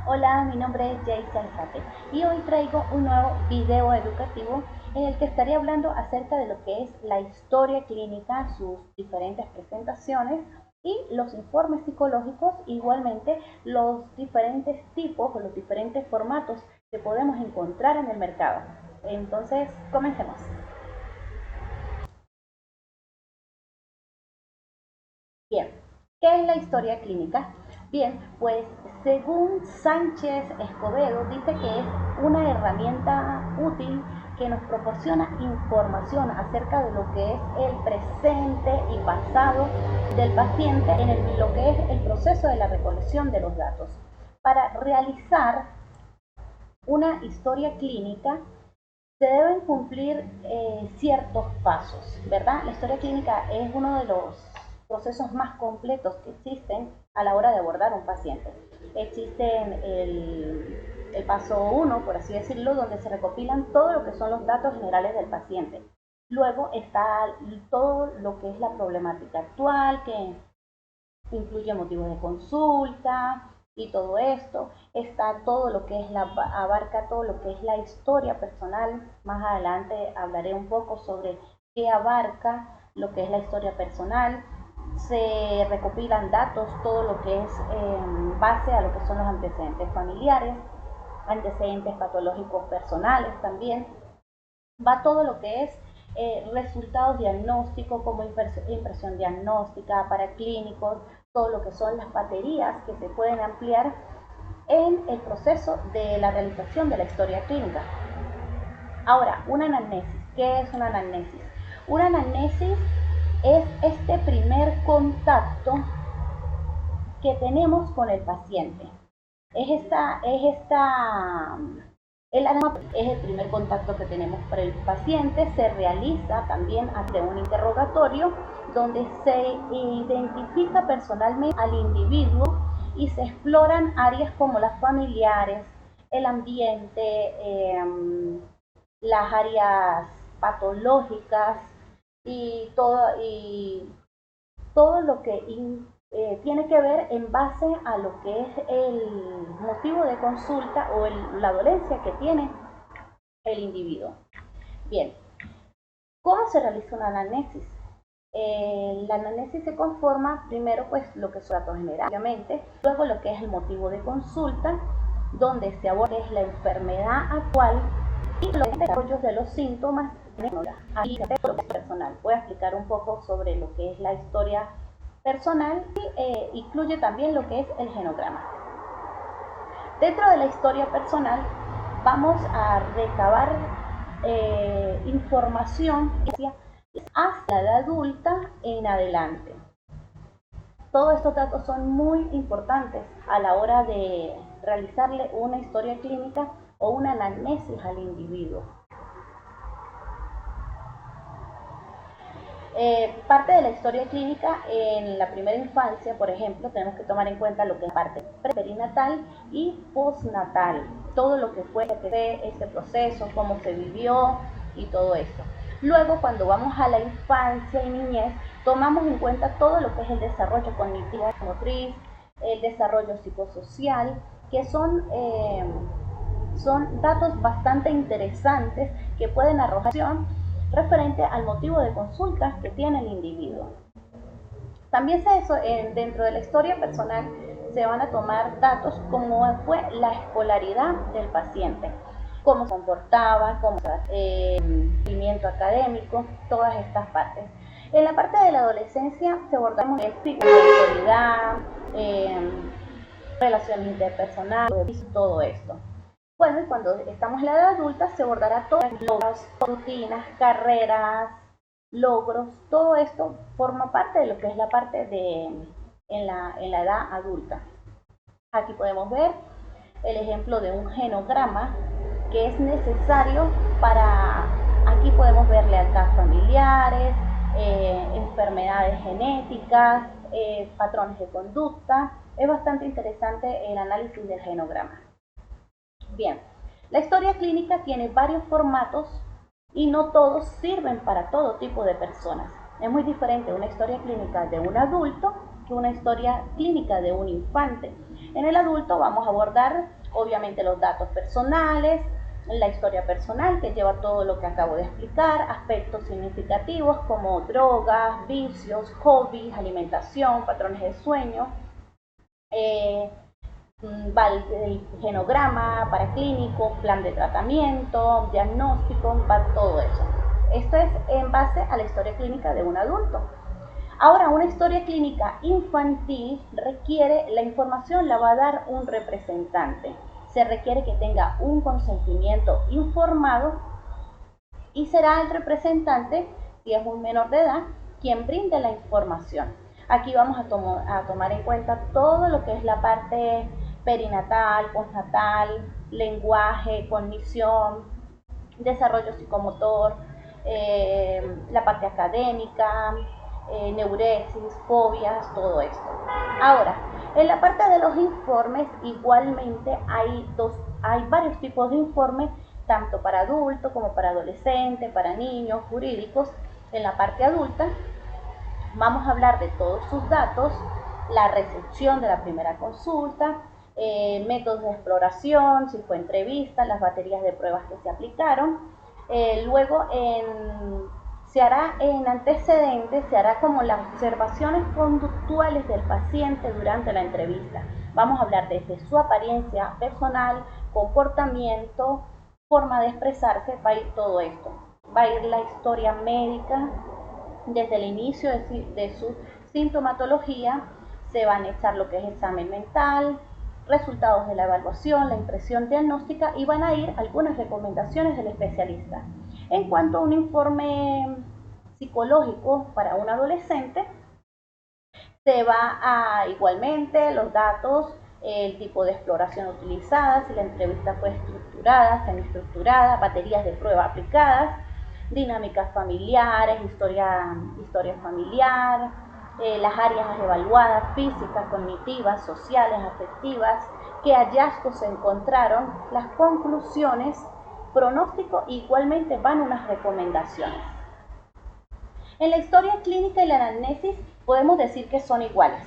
Hola, mi nombre es Jayce Alzate y hoy traigo un nuevo video educativo en el que estaré hablando acerca de lo que es la historia clínica, sus diferentes presentaciones y los informes psicológicos, igualmente los diferentes tipos o los diferentes formatos que podemos encontrar en el mercado. Entonces, comencemos. Bien, ¿qué es la historia clínica? Bien, pues según Sánchez Escobedo dice que es una herramienta útil que nos proporciona información acerca de lo que es el presente y pasado del paciente en lo que es el proceso de la recolección de los datos. Para realizar una historia clínica se deben cumplir ciertos pasos, ¿verdad? La historia clínica es uno de los procesos más completos que existen a la hora de abordar un paciente. Existe el paso 1, por así decirlo, donde se recopilan todo lo que son los datos generales del paciente. Luego está todo lo que es la problemática actual, que incluye motivos de consulta y todo esto. Está todo lo que es abarca todo lo que es la historia personal. Más adelante hablaré un poco sobre qué abarca lo que es la historia personal. Se recopilan datos, todo lo que es en base a lo que son los antecedentes familiares, antecedentes patológicos personales también. Va todo lo que es resultados diagnósticos como impresión diagnóstica para clínicos, todo lo que son las baterías que se pueden ampliar en el proceso de la realización de la historia clínica. Ahora, una anamnesis. ¿Qué es una anamnesis? Una anamnesis es este primer contacto que tenemos con el paciente. El es el primer contacto que tenemos con el paciente. Se realiza también ante un interrogatorio donde se identifica personalmente al individuo y se exploran áreas como las familiares, el ambiente, las áreas patológicas y todo lo que tiene que ver en base a lo que es el motivo de consulta o la dolencia que tiene el individuo. Bien, ¿cómo se realiza una anamnesis? La anamnesis se conforma primero pues lo que son datos generales, obviamente, luego lo que es el motivo de consulta, donde se aborda la enfermedad actual y los desarrollos de los síntomas. Aquí personal. Voy a explicar un poco sobre lo que es la historia personal y incluye también lo que es el genograma. Dentro de la historia personal vamos a recabar información hasta la edad adulta en adelante. Todos estos datos son muy importantes a la hora de realizarle una historia clínica o una anamnesis al individuo. Parte de la historia clínica en la primera infancia, por ejemplo, tenemos que tomar en cuenta lo que es parte perinatal y postnatal, todo lo que fue este proceso, cómo se vivió y todo esto. Luego, cuando vamos a la infancia y niñez, tomamos en cuenta todo lo que es el desarrollo cognitivo, motriz, el desarrollo psicosocial, que son datos bastante interesantes que pueden arrojar referente al motivo de consulta que tiene el individuo. También dentro de la historia personal se van a tomar datos como fue la escolaridad del paciente, cómo se comportaba, cómo rendimiento académico, todas estas partes. En la parte de la adolescencia se abordaremos el ciclo de autoridad, relaciones interpersonales, todo esto. Bueno, y cuando estamos en la edad adulta se abordará todas las rutinas, carreras, logros, todo esto forma parte de lo que es la parte en la edad adulta. Aquí podemos ver el ejemplo de un genograma que es necesario aquí podemos ver lealtad familiares, enfermedades genéticas, patrones de conducta. Es bastante interesante el análisis del genograma. Bien, la historia clínica tiene varios formatos y no todos sirven para todo tipo de personas. Es muy diferente una historia clínica de un adulto que una historia clínica de un infante. En el adulto vamos a abordar obviamente los datos personales, la historia personal que lleva todo lo que acabo de explicar, aspectos significativos como drogas, vicios, hobbies, alimentación, patrones de sueño, el genograma paraclínico, plan de tratamiento, diagnóstico, todo eso. Esto es en base a la historia clínica de un adulto. Ahora, una historia clínica infantil requiere, la información la va a dar un representante. Se requiere que tenga un consentimiento informado y será el representante, si es un menor de edad, quien brinde la información. Aquí vamos a tomar en cuenta todo lo que es la parte perinatal, postnatal, lenguaje, cognición, desarrollo psicomotor, la parte académica, neuresis, fobias, todo esto. Ahora, en la parte de los informes, igualmente hay varios tipos de informes, tanto para adultos como para adolescentes, para niños, jurídicos. En la parte adulta, vamos a hablar de todos sus datos, la recepción de la primera consulta, métodos de exploración, si fue entrevista, las baterías de pruebas que se aplicaron. Luego se hará en antecedentes, se hará como las observaciones conductuales del paciente durante la entrevista. Vamos a hablar desde su apariencia personal, comportamiento, forma de expresarse, va a ir todo esto. Va a ir la historia médica desde el inicio de su sintomatología, se van a echar lo que es examen mental, resultados de la evaluación, la impresión diagnóstica y van a ir algunas recomendaciones del especialista. En cuanto a un informe psicológico para un adolescente, se va a igualmente los datos, el tipo de exploración utilizada, si la entrevista fue estructurada, semiestructurada, baterías de prueba aplicadas, dinámicas familiares, historia familiar, las áreas evaluadas, físicas, cognitivas, sociales, afectivas, qué hallazgos se encontraron, las conclusiones, pronóstico, igualmente van unas recomendaciones. En la historia clínica y la anamnesis podemos decir que son iguales.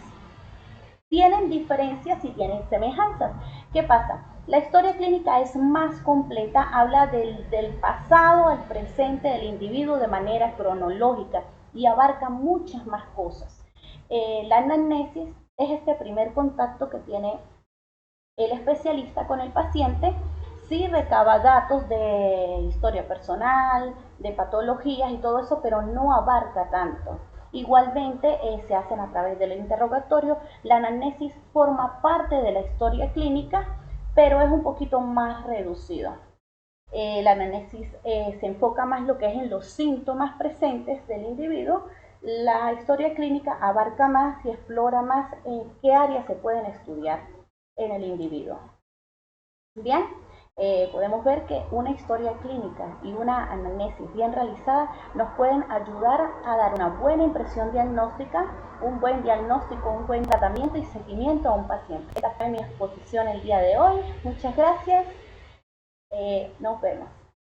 Tienen diferencias y tienen semejanzas. ¿Qué pasa? La historia clínica es más completa, habla del pasado al presente del individuo de manera cronológica y abarca muchas más cosas. La anamnesis es este primer contacto que tiene el especialista con el paciente, sí recaba datos de historia personal, de patologías y todo eso, pero no abarca tanto. Igualmente se hacen a través del interrogatorio. La anamnesis forma parte de la historia clínica, pero es un poquito más reducido. La anamnesis se enfoca más lo que es en los síntomas presentes del individuo. La historia clínica abarca más y explora más en qué áreas se pueden estudiar en el individuo. Bien, podemos ver que una historia clínica y una anamnesis bien realizada nos pueden ayudar a dar una buena impresión diagnóstica, un buen diagnóstico, un buen tratamiento y seguimiento a un paciente. Esta fue mi exposición el día de hoy. Muchas gracias. Nos vemos.